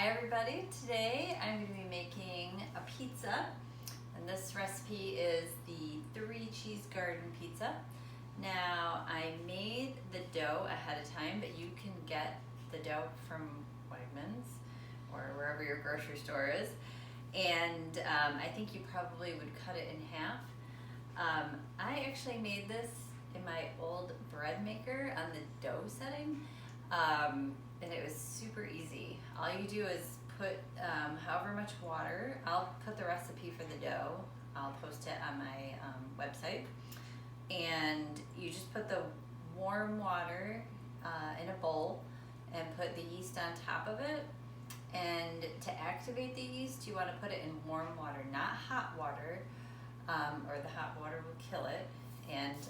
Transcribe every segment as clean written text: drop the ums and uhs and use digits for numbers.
Hi everybody, today I'm going to be making a pizza, and this recipe is the 3 cheese garden pizza. Now I made the dough ahead of time, but you can get the dough from Wegmans or wherever your grocery store is, and I think you probably would cut it in half. I actually made this in my old bread maker on the dough setting. And it was super easy. All you do is put however much water. I'll put the recipe for the dough. I'll post it on my website. And you just put the warm water in a bowl and put the yeast on top of it. And to activate the yeast, you want to put it in warm water, not hot water, or the hot water will kill it. And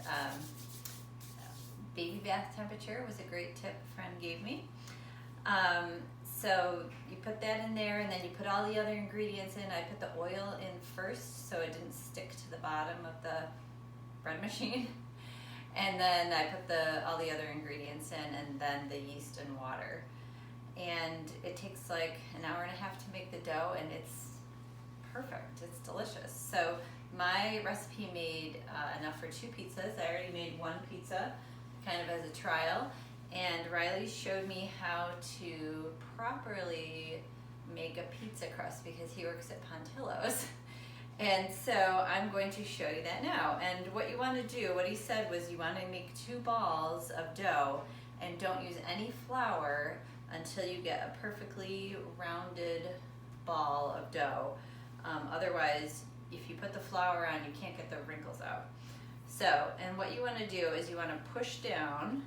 baby bath temperature was a great tip a friend gave me. So you put that in there, and then you put all the other ingredients in. I put the oil in first so it didn't stick to the bottom of the bread machine. And then I put all the other ingredients in, and then the yeast and water. And it takes like an hour and a half to make the dough, and it's perfect. It's delicious. So my recipe made enough for 2 pizzas. I already made 1 pizza kind of as a trial. And Riley showed me how to properly make a pizza crust because he works at Pontillo's. And so I'm going to show you that now. And what you want to do, what he said was you want to make 2 balls of dough and don't use any flour until you get a perfectly rounded ball of dough. Otherwise, if you put the flour on, you can't get the wrinkles out. So, and what you want to do is you want to push down.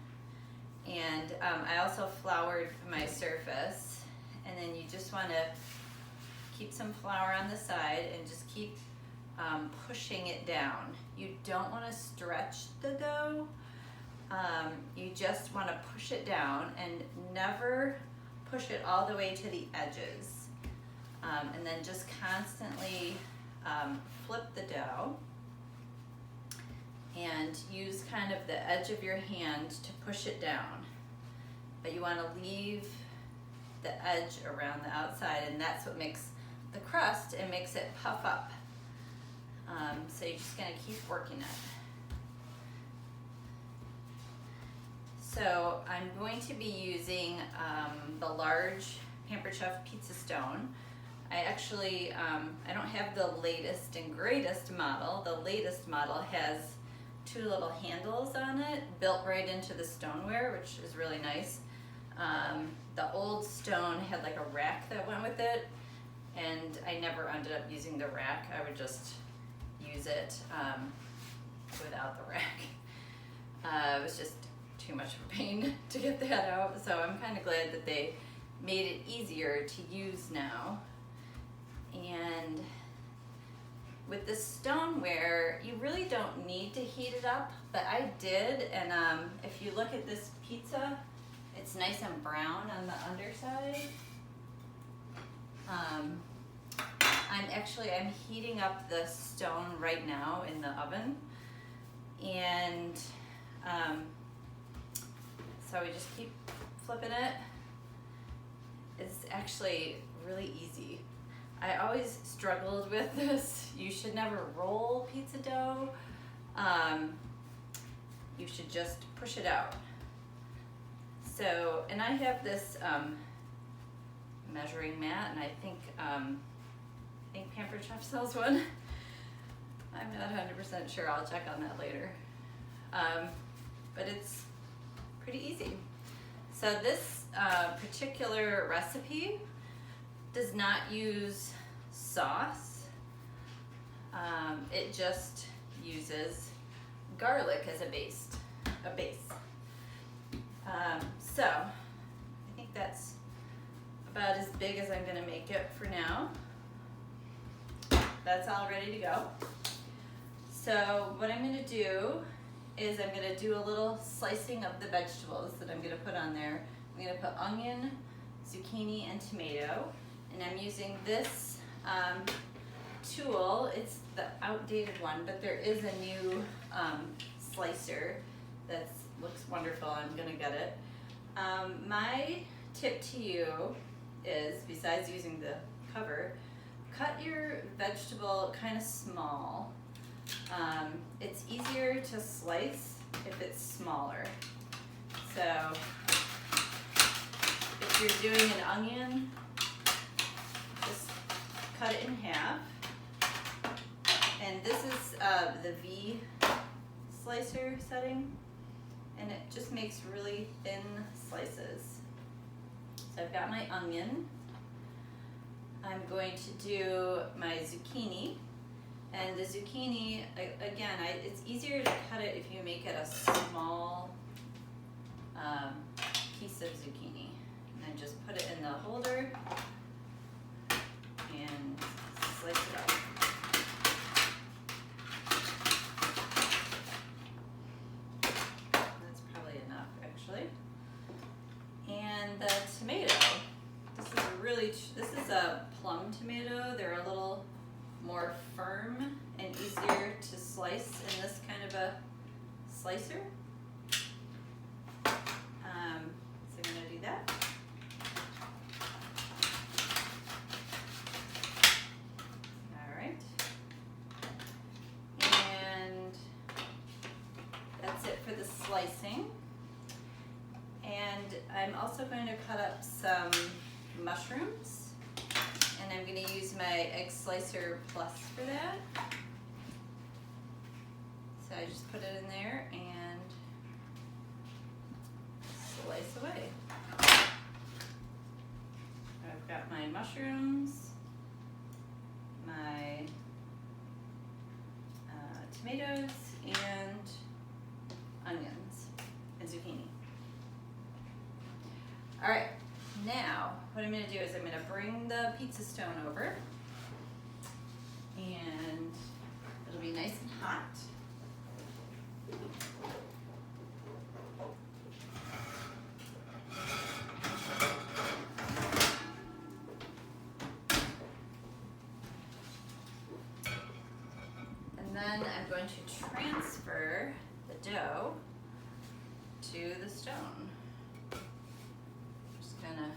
And I also floured my surface, and then you just want to keep some flour on the side and just keep pushing it down. You don't want to stretch the dough. You just want to push it down and never push it all the way to the edges. And then just constantly flip the dough and use kind of the edge of your hand to push it down. But you want to leave the edge around the outside, and that's what makes the crust and makes it puff up. So you're just going to keep working it. So I'm going to be using the large Pampered pizza stone. I actually, I don't have the latest and greatest model. The latest model has 2 little handles on it built right into the stoneware, which is really nice. The old stone had like a rack that went with it, and I never ended up using the rack. I would just use it without the rack. It was just too much of a pain to get that out, so I'm kind of glad that they made it easier to use now. And with the stoneware, you really don't need to heat it up, but I did, and if you look at this pizza, it's nice and brown on the underside. I'm heating up the stone right now in the oven, and so we just keep flipping it. It's actually really easy. I always struggled with this. You should never roll pizza dough. You should just push it out. So, and I have this measuring mat, and I think Pampered Chef sells one. I'm not 100% sure. I'll check on that later. But it's pretty easy. So this particular recipe does not use sauce. It just uses garlic as a base. So I think that's about as big as I'm going to make it for now. That's all ready to go. So what I'm going to do is I'm going to do a little slicing of the vegetables that I'm going to put on there. I'm going to put onion, zucchini, and tomato. And I'm using this tool. It's the outdated one, but there is a new slicer that looks wonderful. I'm gonna get it. My tip to you is, besides using the cover, cut your vegetable kind of small. It's easier to slice if it's smaller. So if you're doing an onion, just cut it in half. And this is the V slicer setting, and it just makes really thin slices. So I've got my onion. I'm going to do my zucchini. And the zucchini, again, it's easier to cut it if you make it a small piece of zucchini. And then just put it in the holder and slice it up. That's probably enough, actually. And the tomato, this is a plum tomato. They're a little more firm and easier to slice in this kind of a slicer. So I'm going to do that. All right. And that's it for the slicing. And I'm also going to cut up some mushrooms. And I'm going to use my Egg Slicer Plus for that. So I just put it in there and slice away. I've got my mushrooms, my tomatoes, and onions and zucchini. All right. Now, what I'm going to do is I'm going to bring the pizza stone over, and it'll be nice and hot. And then I'm going to transfer the dough to the stone. Gonna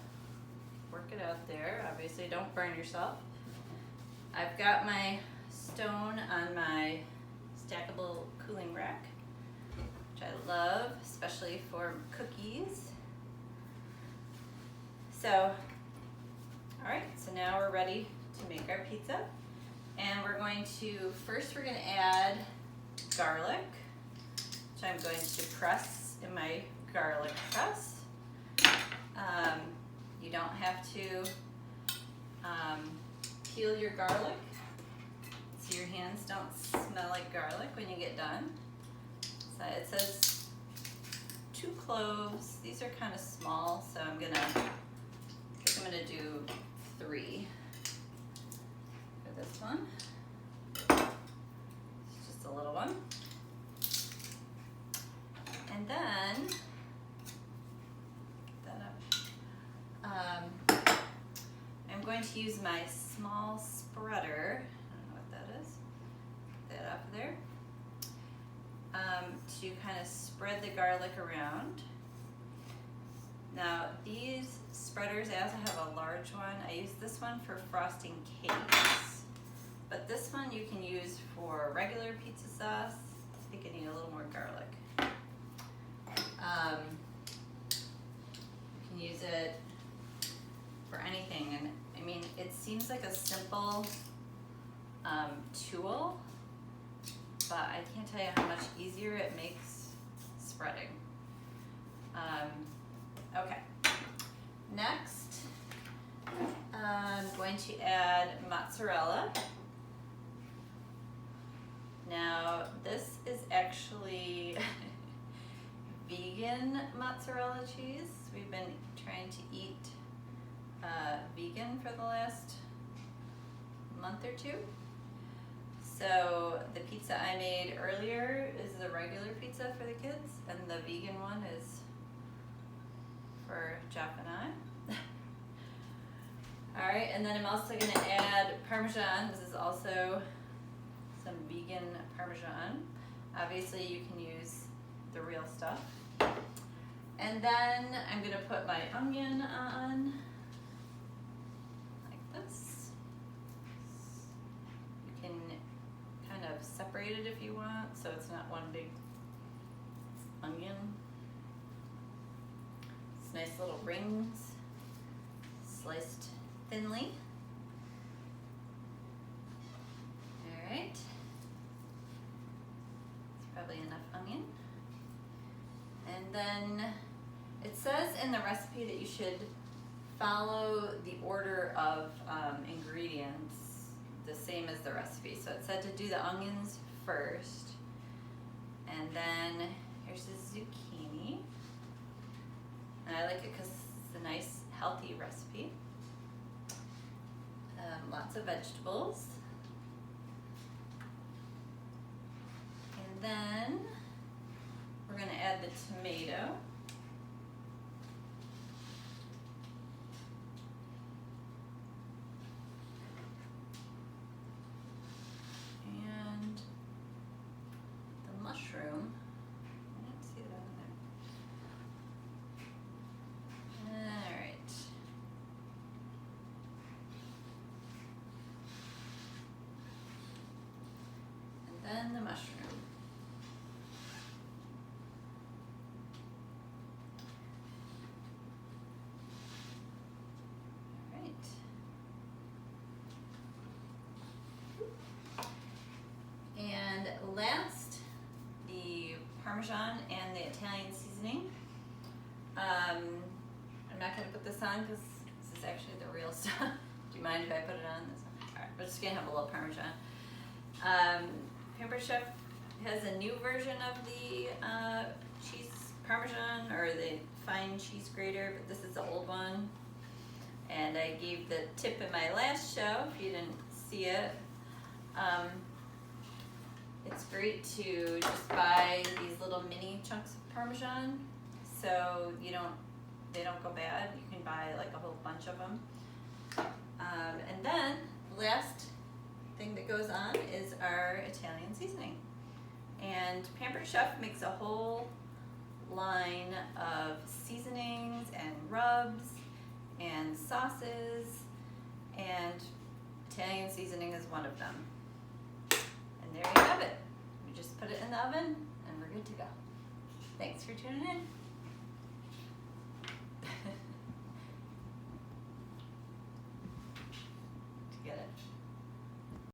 work it out there. Obviously, don't burn yourself. I've got my stone on my stackable cooling rack, which I love, especially for cookies. So, all right, so now we're ready to make our pizza. And we're going to add garlic, which I'm going to press in my garlic press. You don't have to peel your garlic, so your hands don't smell like garlic when you get done. So it says 2 cloves. These are kind of small, so I'm gonna do 3 for this one. It's just a little one. And then I'm going to use my small spreader, I don't know what that is, put that up there, to kind of spread the garlic around. Now these spreaders, I also have a large one. I use this one for frosting cakes, but this one you can use for regular pizza sauce. I think I need a little more garlic. You can use it for anything, and I mean, it seems like a simple tool, but I can't tell you how much easier it makes spreading. Okay, next I'm going to add mozzarella. Now this is actually vegan mozzarella cheese. We've been trying to eat vegan for the last month or 2. So the pizza I made earlier is the regular pizza for the kids, and the vegan one is for Jeff and I. All right, and then I'm also going to add Parmesan. This is also some vegan Parmesan. Obviously, you can use the real stuff. And then I'm going to put my onion on. separated if you want, so it's not one big onion. It's nice little rings, sliced thinly. All right. It's probably enough onion. And then it says in the recipe that you should follow the order of ingredients the same as the recipe. So it said to do the onions first, and then here's the zucchini. And I like it because it's a nice healthy recipe. Lots of vegetables. And then we're going to add the tomato. And the mushroom. I didn't see that on there. All right. And then the mushroom. And last, the Parmesan and the Italian seasoning. I'm not going to put this on because this is actually the real stuff. Do you mind if I put it on this one? All right, we're just going to have a little Parmesan. Pampered Chef has a new version of the cheese Parmesan, or the fine cheese grater, but this is the old one. And I gave the tip in my last show, if you didn't see it. It's great to just buy these little mini chunks of Parmesan, so they don't go bad. You can buy like a whole bunch of them. And then the last thing that goes on is our Italian seasoning. And Pampered Chef makes a whole line of seasonings and rubs and sauces, and Italian seasoning is one of them. And there you have it. We just put it in the oven and we're good to go. Thanks for tuning in.